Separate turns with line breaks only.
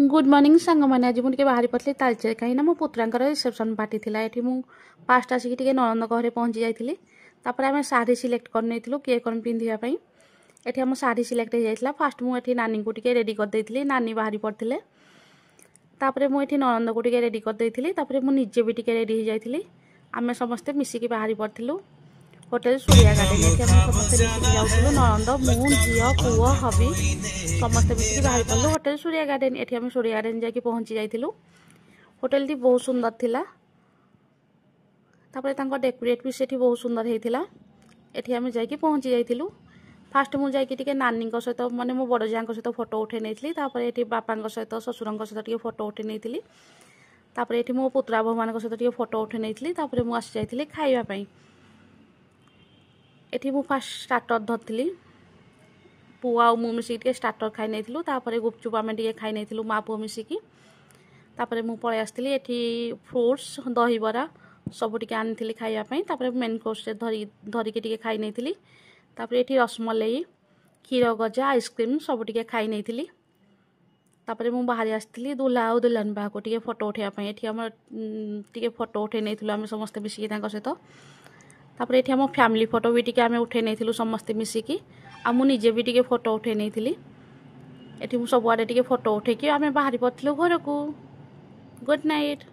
Good morning सांग मैंने आज मुझे बाहरी पड़ती तालचेर कहीं मो पुत्रांकर रिसेप्शन पार्टी थिला एठी मु फास्ट आसिक टिके ननंद घरे पहुंची जाइथिली तापर आमे साड़ी सिलेक्ट करनेथिलु के कोन पिंधिया पई एठी हम साड़ी सिलेक्ट हो जाइथिला फास्ट मु एठी नानी को टिके रेडी कर देइथिली नानी बाहरी पड़थिले तापर मु एठी ननंद को टिके रेडी कर देइथिली तापर मु निजे भी टिके रेडी हो जाइथिली आमे समस्त मिसिकी बाहरी पड़थिलु होटेल सूर्या गार्डन एठी हम समस्त मिसिकी जाउथिलु ननंद मु झियो पुओ हबी समस्त मिसिकी बाहर पड़लु होटेल सूर्या गार्डन एठी हम सूर्या गार्डन जाके पहुंची जाइथिलु होटेल टी बहुत सुंदर थिला तापर तांको डेकोरेट भी सेठी बहुत सुंदर हेतिला एठी हम जाके पहुंची जाइथिलु फास्ट मु जाके टिके नानी को सहित माने मो बड़ जान को सहित फोटो उठे नेथिली तापर एठी बापा को सहित ससुरन को सहित टिके फोटो उठे नेथिली तापर एठी मो पुत्रा भगवान को सहित टिके फोटो उठे नेथिली तापर मु आसी जाइथिली खाइबा पई एठी मु फास्ट स्टार्टर धरथिली पुआ और मु मिसिक टिके स्टार्टर खाइ नेथिलु तापर गुपचुप आमे टिके खाइ नेथिलु मा पुओ मिसिकी तापर मु पळे आस्थिली एठी फ्रूट्स दही बरा सब टिके आनिथिली खाइबा पई तापर मेन कोर्स रे धरी के टिके खाइ नेथिली तापर एठी रसमलाई क्षीर गजा आइसक्रीम सब टिके खाइ नेथिली तापर मु बाहर आस्थिली दुल्हा और दुल्हन बा को टिके फोटो उठेया पई एठी हम टिके फोटो उठे नेथिलु आमे समस्त मिसिकी तांको सहित तापर एठी हम फैमिली फोटो भी टिके आमे उठे नेथिलु समस्त मिसिकी आ मु निजे भी टिके फोटो उठे नेथिली एठी मु सब आडे टिके फोटो उठे कि आमे बाहरी पड़थिलु घर को गुड नाइट।